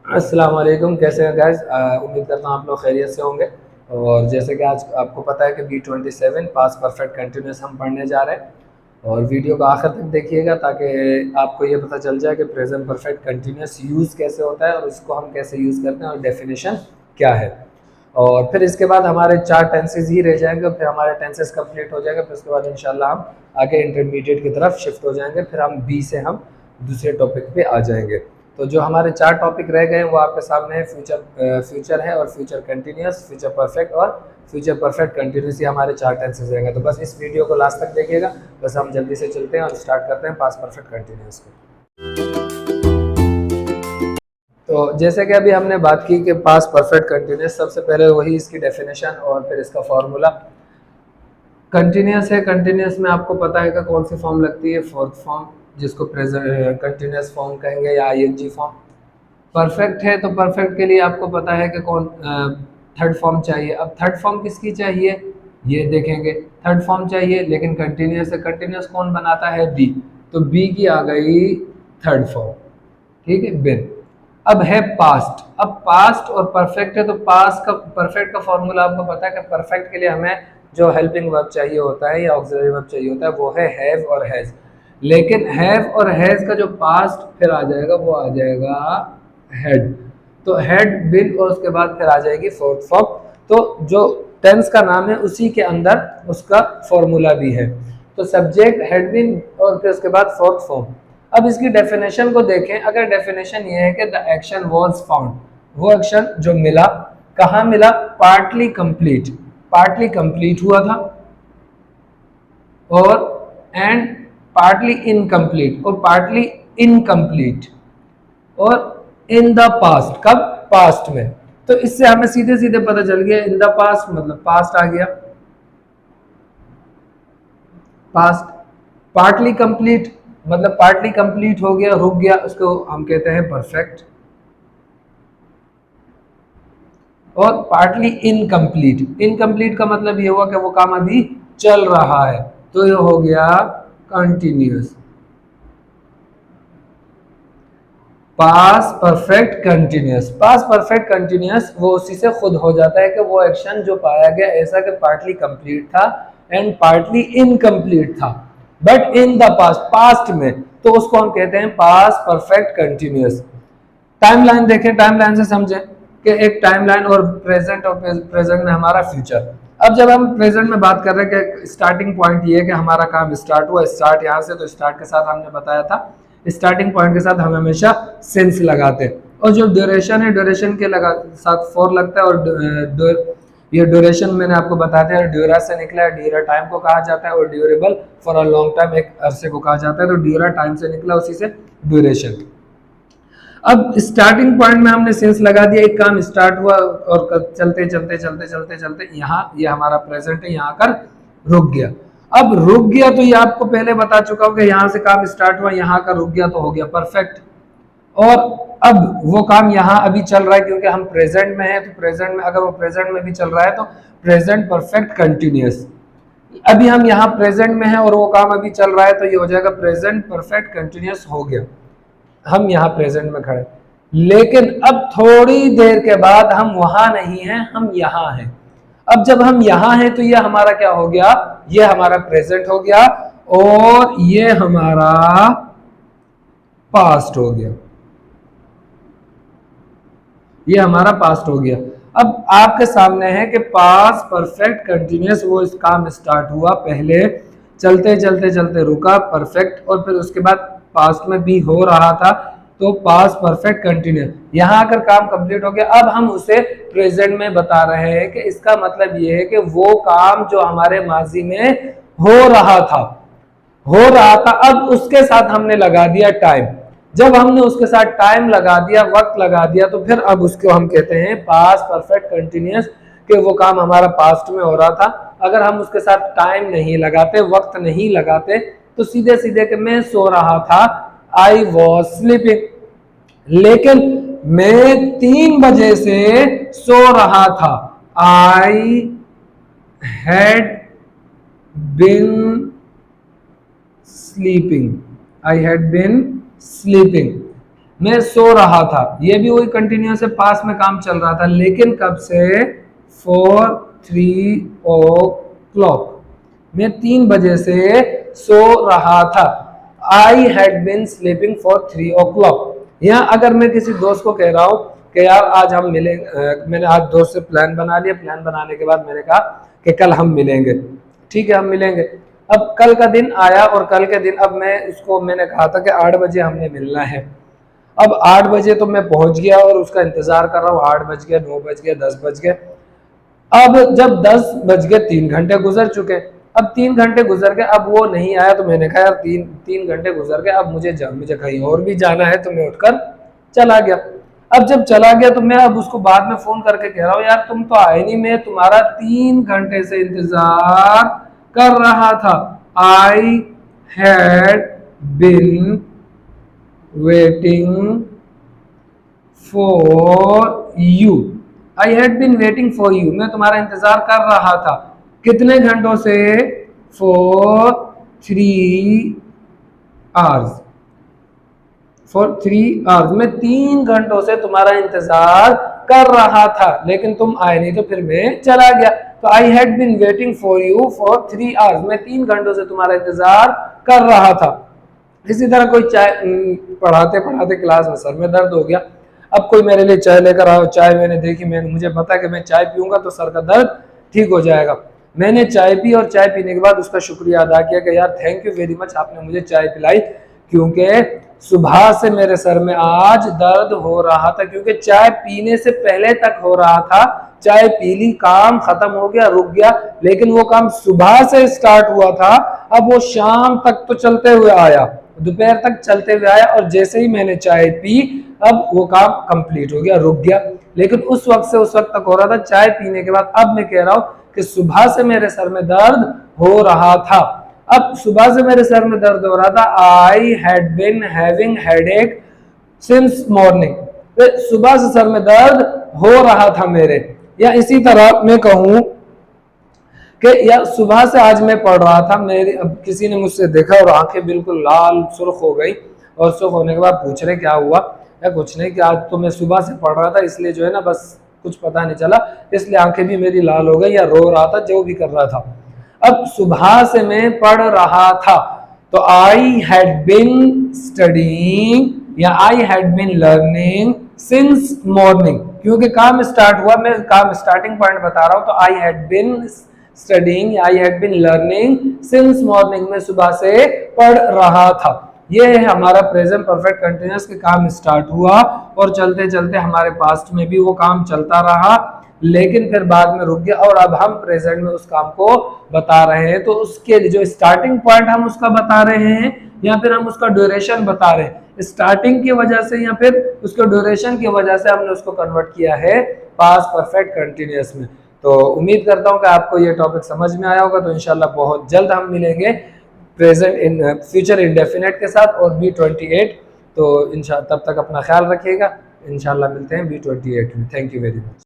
अस्सलाम वालेकुम, कैसे हैं गाइस। उम्मीद करता हूँ आप लोग खैरियत से होंगे। और जैसे कि आज आपको पता है कि B27 पास परफेक्ट कंटिन्यूस हम पढ़ने जा रहे हैं। और वीडियो को आखिर तक देखिएगा ताकि आपको ये पता चल जाए कि प्रेजेंट परफेक्ट कंटिन्यूस यूज़ कैसे होता है और इसको हम कैसे यूज़ करते हैं और डेफिनेशन क्या है। और फिर इसके बाद हमारे 4 टेंसेज ही रह जाएंगे, फिर हमारे टेंसेज कंप्लीट हो जाएंगे। फिर उसके बाद इंशाल्लाह हम आगे इंटरमीडिएट की तरफ शिफ्ट हो जाएंगे। फिर हम बी से हम दूसरे टॉपिक पे आ जाएंगे। तो जो हमारे 4 टॉपिक रह गए हैं वो आपके सामने है। फ्यूचर है और फ्यूचर कंटिन्यूस, फ्यूचर परफेक्ट और फ्यूचर परफेक्ट कंटिन्यूस, ये हमारे 4 टेंसेज रहेंगे। तो बस इस वीडियो को लास्ट तक देखिएगा। बस हम जल्दी से चलते हैं और स्टार्ट करते हैं पास्ट परफेक्ट कंटिन्यूस को। तो जैसे कि अभी हमने बात की कि पास्ट परफेक्ट कंटिन्यूस, सबसे पहले वही इसकी डेफिनेशन और फिर इसका फॉर्मूला। कंटिन्यूस है, कंटिन्यूस में आपको पता है कि कौन सी फॉर्म लगती है, फोर्थ फॉर्म, जिसको प्रेजेंट कंटिन्यूस फॉर्म कहेंगे या आईएनजी फॉर्म। परफेक्ट है तो परफेक्ट के लिए आपको पता है कि कौन थर्ड फॉर्म चाहिए। अब थर्ड फॉर्म किसकी चाहिए ये देखेंगे। थर्ड फॉर्म चाहिए, लेकिन कंटिन्यूस है, कंटिन्यूस कौन बनाता है, बी। तो बी की आ गई थर्ड फॉर्म, ठीक है, बिन। अब है पास्ट। अब पास्ट और परफेक्ट है तो पास्ट का परफेक्ट का फॉर्मूला आपको पता है कि परफेक्ट के लिए हमें जो हेल्पिंग वर्ब चाहिए होता है या ऑक्सिलरी वर्ब चाहिए होता है वो है हैव और हैज। लेकिन हैव और हैज का जो पास्ट फिर आ जाएगा वो आ जाएगा हैड। तो हैड, बिन और उसके बाद फिर आ जाएगी फोर्थ फॉर्म। तो जो टेंस का नाम है उसी के अंदर उसका फॉर्मूला भी है। तो सब्जेक्ट, हैड बीन और फिर उसके बाद फोर्थ फॉर्म। अब इसकी डेफिनेशन को देखें। अगर डेफिनेशन ये है कि द एक्शन वाज फाउंड, वो एक्शन जो मिला, कहाँ मिला, पार्टली कंप्लीट, पार्टली कंप्लीट हुआ था, और एंड पार्टली इनकम्प्लीट और पार्टली इनकम्प्लीट, और इन द पास्ट, कब, पास्ट में। तो इससे हमें सीधे सीधे पता चल गया इन द पास्ट मतलब पास्ट आ गया, पास्ट। पार्टली कंप्लीट मतलब पार्टली कंप्लीट हो गया, रुक गया, उसको हम कहते हैं परफेक्ट। और पार्टली इनकम्प्लीट, इनकम्प्लीट का मतलब ये हुआ कि वो काम अभी चल रहा है, तो ये हो गया कंटिन्यूस। पास परफेक्ट कंटिन्यूस, पास परफेक्ट कंटिन्यूस वो उसी से खुद हो जाता है कि वो एक्शन जो पाया गया ऐसा कि पार्टली कंप्लीट था एंड पार्टली इनकम्प्लीट था, but in the past, past में, तो उसको हम कहते हैं पास परफेक्ट कंटिन्यूस। टाइमलाइन देखें, टाइमलाइन से समझें कि एक टाइमलाइन और प्रेजेंट और प्रेजेंट में हमारा फ्यूचर। अब जब हम प्रेजेंट में बात कर रहे हैं कि स्टार्टिंग पॉइंट ये है कि हमारा काम स्टार्ट हुआ, स्टार्ट यहाँ से, तो स्टार्ट के साथ हमने बताया था स्टार्टिंग पॉइंट के साथ हम हमेशा सिंस लगाते हैं। और जो ड्यूरेशन है, ड्यूरेशन के साथ फॉर लगता है। और ये ड्यूरेशन मैंने आपको बताया था, ड्यूरा से निकला है, ड्यूरा टाइम को कहा जाता है, और durable for a long time, एक अरसे को कहा जाता है। तो ड्यूरा टाइम से निकला, उसी से ड्यूरेशन। अब स्टार्टिंग पॉइंट में हमने सेंस लगा दिया, एक काम स्टार्ट हुआ और चलते चलते चलते चलते चलते यहाँ, ये हमारा प्रेजेंट है, यहाँ कर रुक गया। अब रुक गया तो ये आपको पहले बता चुका हूँ कि यहाँ से काम स्टार्ट हुआ, यहाँ का रुक गया तो हो गया परफेक्ट। और अब वो काम यहाँ अभी चल रहा है क्योंकि हम प्रेजेंट में है, तो प्रेजेंट में, अगर वो प्रेजेंट में भी चल रहा है तो प्रेजेंट परफेक्ट कंटिन्यूस। अभी हम यहाँ प्रेजेंट में है और वो काम अभी चल रहा है, तो ये हो जाएगा प्रेजेंट परफेक्ट कंटिन्यूस हो गया। हम यहाँ प्रेजेंट में खड़े, लेकिन अब थोड़ी देर के बाद हम वहां नहीं हैं, हम यहाँ हैं। अब जब हम यहाँ हैं तो ये हमारा क्या हो गया, ये हमारा प्रेजेंट हो गया और ये हमारा पास्ट हो गया, ये हमारा पास्ट हो गया। अब आपके सामने है कि पास्ट परफेक्ट कंटिन्यूस, वो इस काम स्टार्ट हुआ, पहले चलते चलते चलते रुका, परफेक्ट, और फिर उसके बाद पास्ट में भी हो रहा था, तो पास्ट परफेक्ट कंटिन्यूस। यहाँ आकर काम कंप्लीट हो गया। अब हम उसे प्रेजेंट में बता रहे हैं कि इसका मतलब ये है कि वो काम जो हमारे माजी में हो रहा था, अब उसके साथ हमने लगा दिया टाइम। जब हमने उसके साथ टाइम लगा दिया, वक्त लगा दिया, तो फिर अब उसको हम कहते हैं पास्ट परफेक्ट कंटिन्यूस, कि वो काम हमारा पास्ट में हो रहा था। अगर हम उसके साथ टाइम नहीं लगाते, वक्त नहीं लगाते, तो सीधे सीधे कि मैं सो रहा था, आई वॉज स्लीपिंग, लेकिन मैं 3 बजे से सो रहा था, I had been sleeping, I had been sleeping, मैं सो रहा था, ये भी वही कंटिन्यूअस है, पास में काम चल रहा था, लेकिन कब से, 3 o'clock, मैं 3 बजे से सो रहा था। I had been sleeping for 3 o'clock। यहाँ अगर मैं किसी दोस्त को कह रहा हूँ कि यार आज हम मिलेंगे, मैंने आज दोस्त से प्लान बना लिया, प्लान बनाने के बाद मैंने कहा कि कल हम मिलेंगे, ठीक है हम मिलेंगे। अब कल का दिन आया और कल के दिन अब मैंने कहा था कि 8 बजे हमने मिलना है। अब 8 बजे तो मैं पहुंच गया और उसका इंतजार कर रहा हूँ, 8 बज गया, 9 बज गया, 10 बज गए। अब जब 10 बज गए, 3 घंटे गुजर चुके, अब 3 घंटे गुजर गए, अब वो नहीं आया, तो मैंने कहा यार 3 घंटे गुजर गए, अब मुझे कहीं और भी जाना है, तो मैं उठकर चला गया। अब जब चला गया तो मैं अब उसको बाद में फोन करके कह रहा हूँ यार तुम तो आए नहीं, मैं तुम्हारा 3 घंटे से इंतजार कर रहा था। I had been waiting for you, I had been waiting for you, मैं तुम्हारा इंतजार कर रहा था। कितने घंटों से, फॉर 3 आवर्स, फॉर 3 आवर्स, मैं 3 घंटों से तुम्हारा इंतजार कर रहा था, लेकिन तुम आए नहीं, तो फिर मैं चला गया। तो I had been waiting for you for 3 hours, मैं 3 घंटों से तुम्हारा इंतजार कर रहा था। इसी तरह कोई चाय पढ़ाते पढ़ाते क्लास में सर में दर्द हो गया, अब कोई मेरे लिए चाय लेकर आओ, चाय मैंने देखी, मुझे पता है कि मैं चाय पीऊंगा तो सर का दर्द ठीक हो जाएगा। मैंने चाय पी और चाय पीने के बाद उसका शुक्रिया अदा किया कि यार थैंक यू वेरी मच, आपने मुझे चाय पिलाई, क्योंकि सुबह से मेरे सर में आज दर्द हो रहा था, क्योंकि चाय पीने से पहले तक हो रहा था, चाय पी ली, काम खत्म हो गया, रुक गया, लेकिन वो काम सुबह से स्टार्ट हुआ था, अब वो शाम तक तो चलते हुए आया, दोपहर तक चलते हुए आया, और जैसे ही मैंने चाय पी अब वो काम कंप्लीट हो गया, रुक गया। लेकिन उस वक्त से उस वक्त तक हो रहा था, चाय पीने के बाद अब मैं कह रहा हूं कि सुबह से मेरे सर में दर्द हो रहा था। अब सुबह से मेरे सर में दर्द हो रहा था, I had been having headache since morning, सुबह से सर में दर्द हो रहा था मेरे। या इसी तरह मैं कहूं कि या सुबह से आज मैं पढ़ रहा था, मेरी अब किसी ने मुझसे देखा और आंखें बिल्कुल लाल सुर्ख हो गई, और सुर्ख होने के बाद पूछ रहे क्या हुआ, या कुछ नहीं कि आज तो मैं सुबह से पढ़ रहा था, इसलिए जो है ना बस कुछ पता नहीं चला, इसलिए आंखें भी मेरी लाल हो गई, या रो रहा था, जो भी कर रहा था। अब सुबह से मैं पढ़ रहा था, तो आई हैड बिन स्टडीइंग या I had been learning since morning, क्योंकि काम स्टार्ट हुआ, मैं काम स्टार्टिंग पॉइंट बता रहा हूं, तो I had been studying, I had been learning since morning, में सुबह से पढ़ रहा था। ये है हमारा प्रेजेंट परफेक्ट कंटिन्यूअस के काम स्टार्ट हुआ और चलते चलते हमारे पास्ट में भी वो काम चलता रहा, लेकिन फिर बाद में रुक गया, और अब हम प्रेजेंट में उस काम को बता रहे हैं। तो उसके जो स्टार्टिंग पॉइंट हम उसका बता रहे हैं, या फिर हम उसका ड्यूरेशन बता रहे हैं, स्टार्टिंग की वजह से या फिर उसके ड्यूरेशन की वजह से हमने उसको कन्वर्ट किया है पास्ट परफेक्ट कंटिन्यूअस में। तो उम्मीद करता हूं कि आपको ये टॉपिक समझ में आया होगा। तो इंशाल्लाह बहुत जल्द हम मिलेंगे प्रेजेंट इन फ्यूचर इंडेफिनेट के साथ और B28। तो इंशाल्लाह तब तक अपना ख्याल रखिएगा, इंशाल्लाह मिलते हैं B28 में। Thank you very much.